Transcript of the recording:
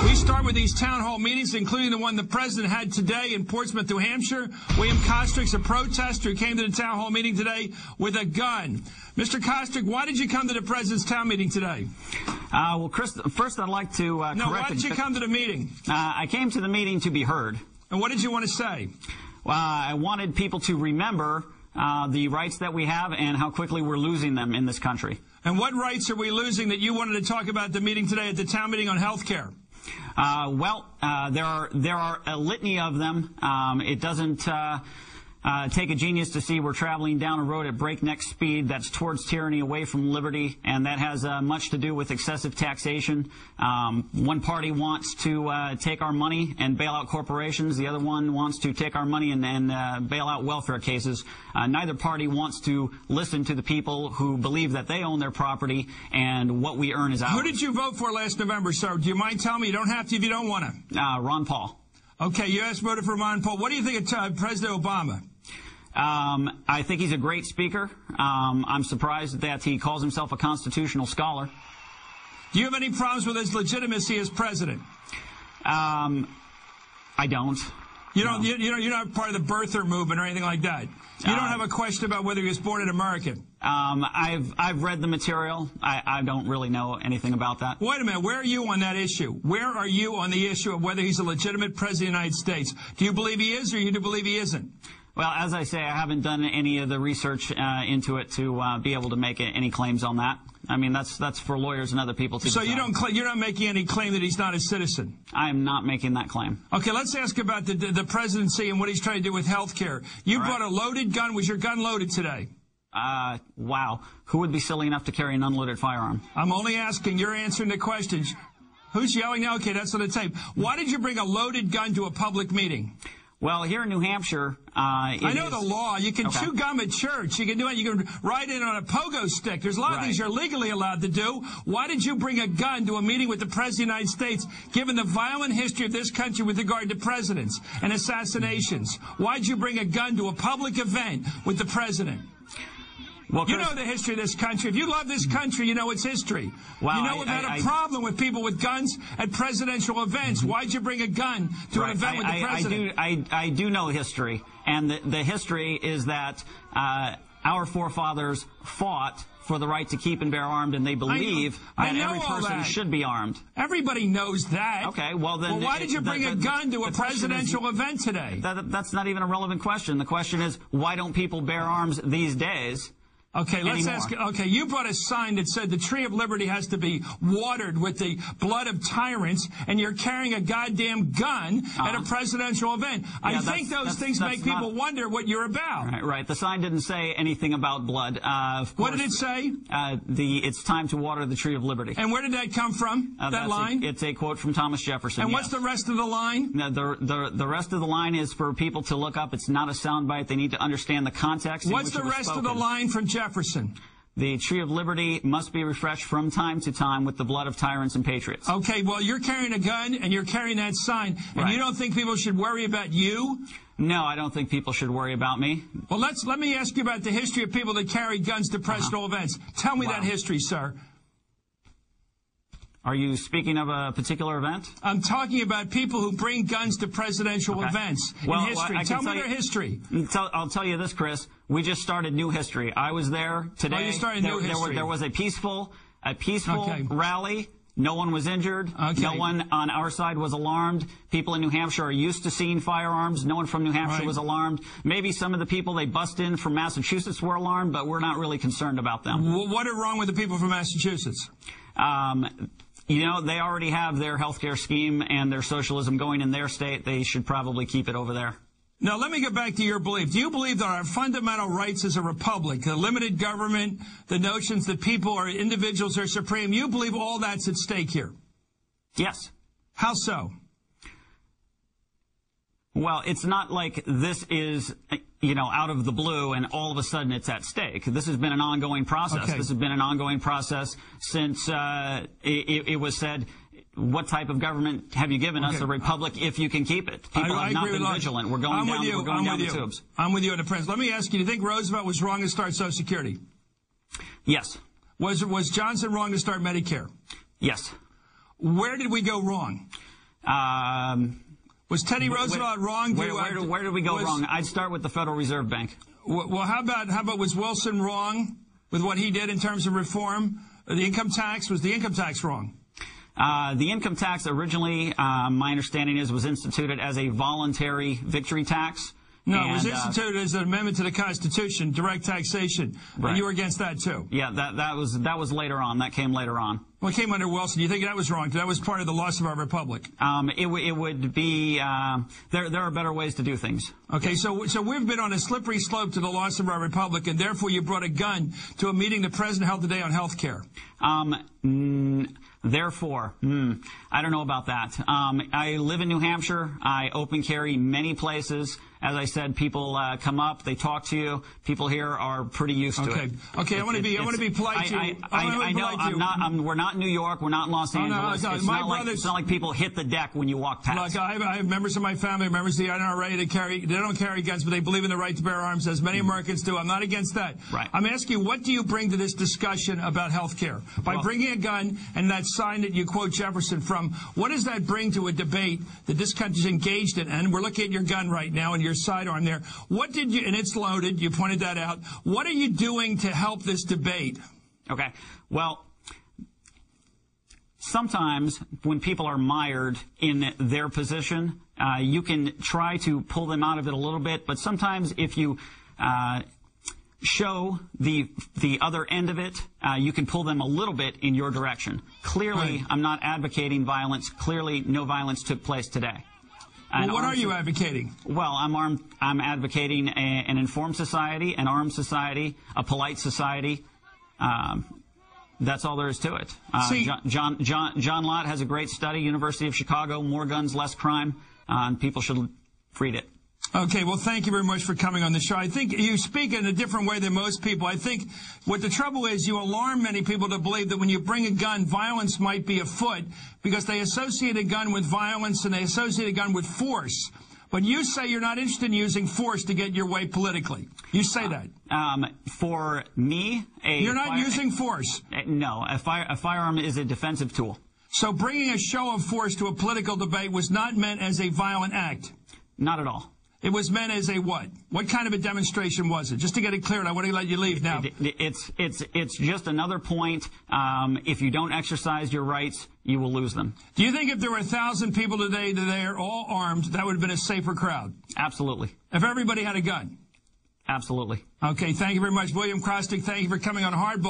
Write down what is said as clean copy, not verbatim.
We start with these town hall meetings, including the one the president had today in Portsmouth, New Hampshire. William Kostrick's a protester who came to the town hall meeting today with a gun. Mr. Kostrick, why did you come to the president's town meeting today? Well, Chris, first I'd like to correct... No, why did you come to the meeting? I came to the meeting to be heard. And what did you want to say? I wanted people to remember the rights that we have and how quickly we're losing them in this country. And what rights are we losing that you wanted to talk about at the meeting today at the town meeting on health care? There are a litany of them. It doesn't take a genius to see we're traveling down a road at breakneck speed that's towards tyranny, away from liberty, and that has much to do with excessive taxation. One party wants to take our money and bail out corporations. The other one wants to take our money and bail out welfare cases. Neither party wants to listen to the people who believe that they own their property and what we earn is ours. Who did you vote for last November, sir? Do you mind telling me? You don't have to if you don't want to. Ron Paul. Okay, you guys voted for Ron Paul. What do you think of President Obama? I think he's a great speaker. I'm surprised that he calls himself a constitutional scholar. Do you have any problems with his legitimacy as president? I don't. You don't. No. You're not part of the birther movement or anything like that. You don't have a question about whether he was born an American. I've read the material. I don't really know anything about that. Wait a minute. Where are you on that issue? Where are you on the issue of whether he's a legitimate president of the United States? Do you believe he is, or you do believe he isn't? Well, as I say, I haven't done any of the research into it to be able to make any claims on that. I mean, that's for lawyers and other people to decide. So you're not making any claim that he's not a citizen? I am not making that claim. Okay, let's ask about the presidency and what he's trying to do with health care. You brought a loaded gun. Was your gun loaded today? Wow. Who would be silly enough to carry an unloaded firearm? I'm only asking. You're answering the questions. Who's yelling now? Okay, that's on the tape. Why did you bring a loaded gun to a public meeting? Well, here in New Hampshire, I know the law. You can chew gum at church. You can do it. You can ride in on a pogo stick. There's a lot of things you're legally allowed to do. Why did you bring a gun to a meeting with the President of the United States, given the violent history of this country with regard to presidents and assassinations? Why did you bring a gun to a public event with the President? Well, you know the history of this country. If you love this country, you know its history. Well, you know we've had a problem with people with guns at presidential events. Why'd you bring a gun to an event with the president? I do know history, and the history is that our forefathers fought for the right to keep and bear armed, and they believe that every person should be armed. Everybody knows that. Okay, well then... Well, why did you bring a gun to a presidential event today? That's not even a relevant question. The question is, why don't people bear arms these days? Okay, let's ask. Okay, you brought a sign that said the Tree of Liberty has to be watered with the blood of tyrants, and you're carrying a goddamn gun at a presidential event. I think those things make people wonder what you're about. Right. The sign didn't say anything about blood. Of course, what did it say? It's time to water the Tree of Liberty. And where did that come from? That line? It's a quote from Thomas Jefferson. And what's the rest of the line? The rest of the line is for people to look up. It's not a soundbite. They need to understand the context. What's the rest of the line from Jefferson? The Tree of Liberty must be refreshed from time to time with the blood of tyrants and patriots. Okay, well, you're carrying a gun and you're carrying that sign, and you don't think people should worry about you? No, I don't think people should worry about me. Well, let me ask you about the history of people that carry guns to presidential events. Tell me that history, sir. Are you speaking of a particular event? I'm talking about people who bring guns to presidential events in history. Tell me their history. I'll tell you this, Chris. We just started new history. I was there today. Oh, you started new history. There was a peaceful rally. No one was injured. No one on our side was alarmed. People in New Hampshire are used to seeing firearms. No one from New Hampshire was alarmed. Maybe some of the people they bust in from Massachusetts were alarmed, but we're not really concerned about them. Well, what is wrong with the people from Massachusetts? You know, they already have their healthcare scheme and their socialism going in their state. They should probably keep it over there. Now, let me get back to your belief. Do you believe that our fundamental rights as a republic, the limited government, the notions that people or individuals are supreme, you believe all that's at stake here? Yes. How so? Well, it's not like this is, out of the blue and all of a sudden it's at stake. This has been an ongoing process. This has been an ongoing process since it was said, what type of government have you given us, a republic, if you can keep it? People have not been vigilant. We're going down the tubes. I'm with you on the president. Let me ask you, do you think Roosevelt was wrong to start Social Security? Yes. Was Johnson wrong to start Medicare? Yes. Where did we go wrong? Was Teddy Roosevelt wrong? Where did we go wrong? I'd start with the Federal Reserve Bank. Well, how about was Wilson wrong with what he did in terms of reform? The income tax, was the income tax wrong? The income tax originally, my understanding is, was instituted as a voluntary victory tax. No, it was instituted as an amendment to the Constitution, direct taxation. Right. And you were against that, too. Yeah, that was later on. That came later on. Well, it came under Wilson. Do you think that was wrong? That was part of the loss of our republic. It would be, there are better ways to do things. Okay, so we've been on a slippery slope to the loss of our republic, and therefore you brought a gun to a meeting the president held today on health care. Therefore, I don't know about that. I live in New Hampshire. I open carry many places. As I said, people come up, they talk to you. People here are pretty used to it. Okay, I want to be polite to you. I know we're not in New York. We're not in Los Angeles. It's not like people hit the deck when you walk past. Look, I have members of my family, members of the NRA. They don't carry guns, but they believe in the right to bear arms, as many Americans do. I'm not against that. Right. I'm asking you, what do you bring to this discussion about health care? By bringing a gun and that sign that you quote Jefferson from, what does that bring to a debate that this country's engaged in? And we're looking at your gun right now and your sidearm there. What did you, and it's loaded, you pointed that out. What are you doing to help this debate? Okay. Well, sometimes when people are mired in their position, you can try to pull them out of it a little bit, but sometimes if you show the other end of it, you can pull them a little bit in your direction. Clearly, right. I'm not advocating violence. Clearly, no violence took place today. Well, what are you advocating? Well, I'm advocating an informed society, an armed society, a polite society. That's all there is to it. John Lott has a great study, University of Chicago, More Guns, Less Crime, and people should read it. Okay, well, thank you very much for coming on the show. I think you speak in a different way than most people. I think what the trouble is, you alarm many people to believe that when you bring a gun, violence might be afoot because they associate a gun with violence and they associate a gun with force. But you say you're not interested in using force to get your way politically. You say that. For me, you're not using force. No, a firearm is a defensive tool. So bringing a show of force to a political debate was not meant as a violent act? Not at all. It was meant as a what? What kind of a demonstration was it? Just to get it clear, and I want to let you leave now. It's just another point. If you don't exercise your rights, you will lose them. Do you think if there were 1,000 people today that are all armed, that would have been a safer crowd? Absolutely. If everybody had a gun? Absolutely. Okay, thank you very much. William Krosnick, thank you for coming on Hardball.